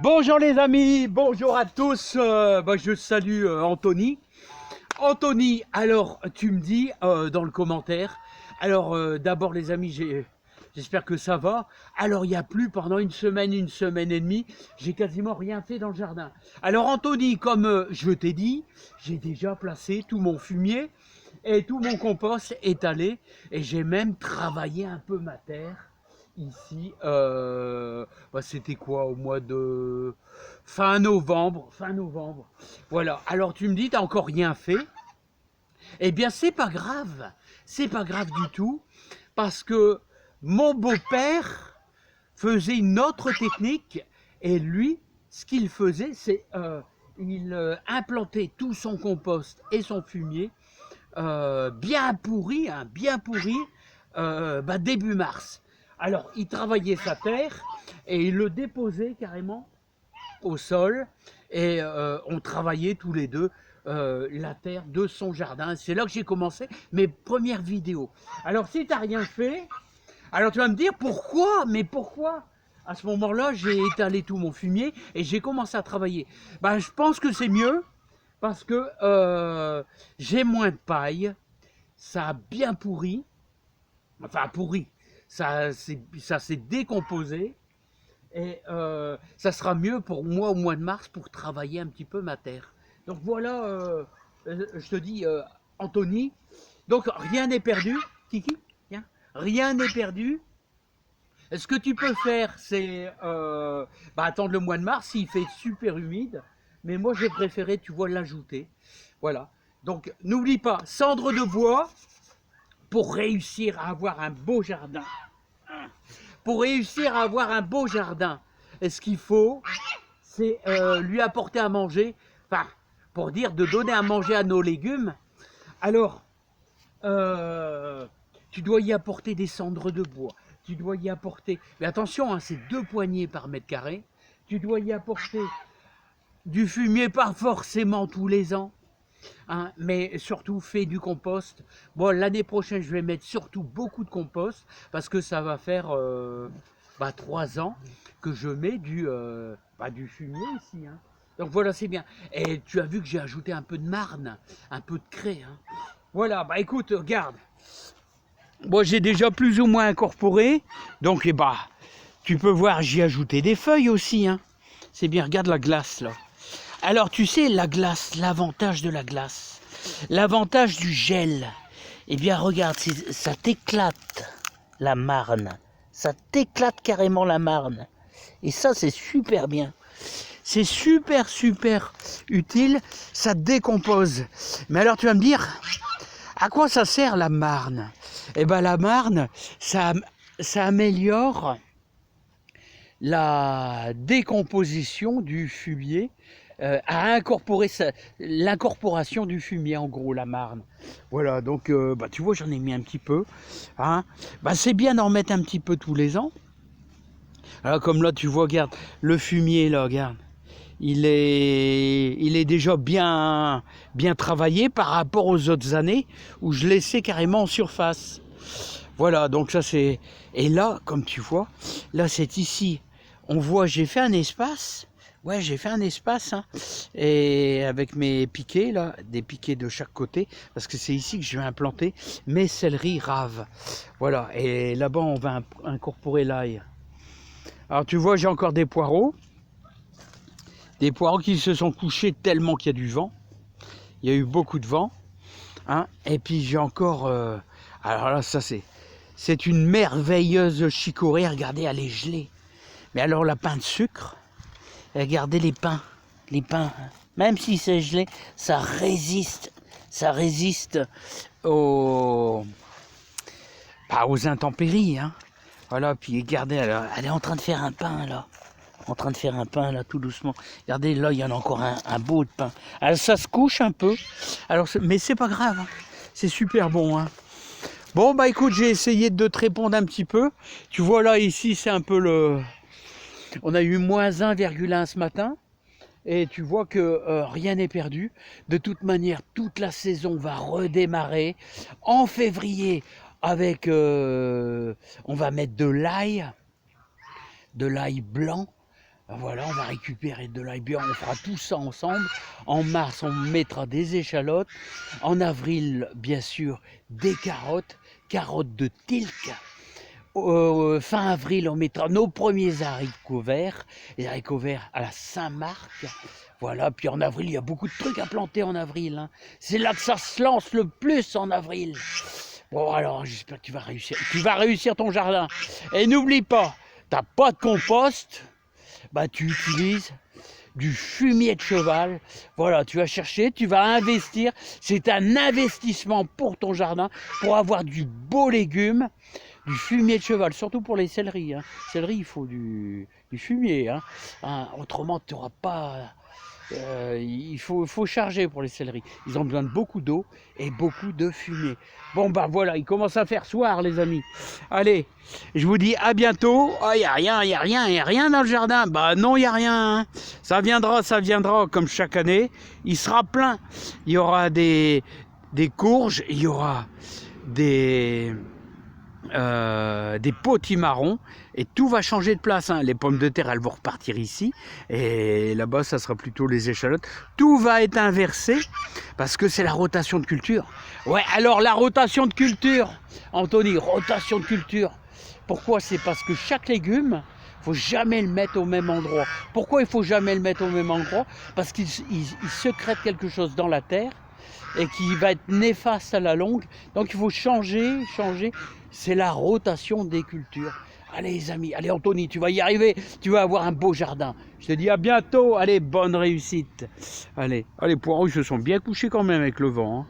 Bonjour les amis, bonjour à tous, je salue Anthony. Anthony, alors tu me dis dans le commentaire, alors d'abord les amis, j'espère que ça va. Alors il n'y a plu pendant une semaine et demie, j'ai quasiment rien fait dans le jardin. Alors Anthony, comme je t'ai dit, j'ai déjà placé tout mon fumier et tout mon compost étalé et j'ai même travaillé un peu ma terre. Ici, c'était quoi au mois de fin novembre, Voilà. Alors tu me dis, t'as encore rien fait? Eh bien, c'est pas grave du tout, parce que mon beau-père faisait une autre technique et lui, ce qu'il faisait, c'est il implantait tout son compost et son fumier bien pourri, début mars. Alors, il travaillait sa terre et il le déposait carrément au sol et on travaillait tous les deux la terre de son jardin. C'est là que j'ai commencé mes premières vidéos. Alors, si tu n'as rien fait, alors tu vas me dire pourquoi, mais pourquoi? À ce moment-là, j'ai étalé tout mon fumier et j'ai commencé à travailler. Je pense que c'est mieux parce que j'ai moins de paille, ça a bien pourri, enfin pourri, ça s'est décomposé et ça sera mieux pour moi au mois de mars pour travailler un petit peu ma terre. Donc voilà, je te dis Anthony, donc rien n'est perdu, Kiki, viens. Rien n'est perdu. Ce que tu peux faire, c'est attendre le mois de mars s'il fait super humide. Mais moi, j'ai préféré, tu vois, l'ajouter. Voilà. Donc, n'oublie pas, cendre de bois pour réussir à avoir un beau jardin. Pour réussir à avoir un beau jardin, ce qu'il faut, c'est lui apporter à manger. Enfin, pour dire de donner à manger à nos légumes. Alors, tu dois y apporter des cendres de bois. Tu dois y apporter, mais attention, hein, c'est 2 poignées par mètre carré. Tu dois y apporter du fumier, pas forcément tous les ans, hein, mais surtout fais du compost. Bon, l'année prochaine, je vais mettre surtout beaucoup de compost parce que ça va faire 3 ans que je mets du fumier ici. Hein. Donc voilà, c'est bien. Et tu as vu que j'ai ajouté un peu de marne, un peu de craie. Hein. Voilà, écoute, regarde. Moi, j'ai déjà plus ou moins incorporé. Donc, tu peux voir, j'ai ajouté des feuilles aussi. Hein. C'est bien, regarde la glace, là. Alors, tu sais, la glace, l'avantage de la glace, l'avantage du gel, eh bien, regarde, ça t'éclate la marne. Ça t'éclate carrément la marne. Et ça, c'est super bien. C'est super utile. Ça décompose. Mais alors, tu vas me dire, à quoi ça sert la marne? Eh bien, la marne, ça améliore la décomposition du fumier, à incorporer l'incorporation du fumier, en gros, la marne. Voilà, donc, tu vois, j'en ai mis un petit peu. Hein. C'est bien d'en mettre un petit peu tous les ans. Alors, comme là, tu vois, regarde, le fumier, là, regarde. Il est déjà bien travaillé par rapport aux autres années où je laissais carrément en surface. Voilà, donc ça c'est... Et là, comme tu vois, là c'est ici. On voit, j'ai fait un espace. Ouais, j'ai fait un espace. Hein, et avec mes piquets, là, des piquets de chaque côté. Parce que c'est ici que je vais implanter mes céleris raves. Voilà, et là-bas on va incorporer l'ail. Alors tu vois, j'ai encore des poireaux. Des poireaux qui se sont couchés tellement qu'il y a du vent. Il y a eu beaucoup de vent. Hein, et puis j'ai encore... alors là, ça c'est une merveilleuse chicorée. Regardez, elle est gelée. Mais alors la pain de sucre, regardez les pains. Les pains, même si c'est gelé, ça résiste. Ça résiste aux intempéries. Hein. Voilà, puis regardez, elle est en train de faire un pain là. En train de faire un pain là tout doucement. Regardez, là il y en a encore un beau de pain. Alors ça se couche un peu. Alors, mais c'est pas grave. Hein. C'est super bon. Hein. Bon écoute, j'ai essayé de te répondre un petit peu. Tu vois là ici c'est un peu le... On a eu moins 1,1 ce matin. Et tu vois que rien n'est perdu. De toute manière, toute la saison va redémarrer. En février, avec... on va mettre de l'ail blanc. Voilà, on va récupérer de l'ail bien, on fera tout ça ensemble. En mars, on mettra des échalotes. En avril, bien sûr, des carottes, carottes de Tilk. Fin avril, on mettra nos premiers haricots verts, les haricots verts à la Saint-Marc. Voilà, puis en avril, il y a beaucoup de trucs à planter en avril, hein. C'est là que ça se lance le plus en avril. Bon, alors, j'espère que tu vas réussir. Tu vas réussir ton jardin. Et n'oublie pas, t'as pas de compost, bah tu utilises du fumier de cheval. Voilà, tu vas chercher, tu vas investir. C'est un investissement pour ton jardin, pour avoir du beau légume. Du fumier de cheval, surtout pour les céleris. Hein. Céleri, il faut du fumier. Autrement, tu n'auras pas... il faut charger pour les céleris. Ils ont besoin de beaucoup d'eau et beaucoup de fumier. Bon, bah voilà, il commence à faire soir, les amis. Allez, je vous dis à bientôt. Ah, il n'y a rien, il n'y a rien, il n'y a rien dans le jardin. Bah non, il n'y a rien. Hein. Ça viendra comme chaque année. Il sera plein. Il y aura des courges, il y aura des potimarrons et tout va changer de place, hein. Les pommes de terre, elles vont repartir ici et là-bas ça sera plutôt les échalotes. Tout va être inversé parce que c'est la rotation de culture. Ouais, alors la rotation de culture, Anthony, rotation de culture, pourquoi? C'est parce que chaque légume, faut jamais le mettre au même endroit. Pourquoi il faut jamais le mettre au même endroit? Parce qu'il secrète quelque chose dans la terre et qui va être néfaste à la longue. Donc il faut changer. C'est la rotation des cultures. Allez les amis, allez Anthony, tu vas y arriver, tu vas avoir un beau jardin. Je te dis à bientôt, allez, bonne réussite. Allez, les poireaux, ils se sont bien couchés quand même avec le vent. Hein.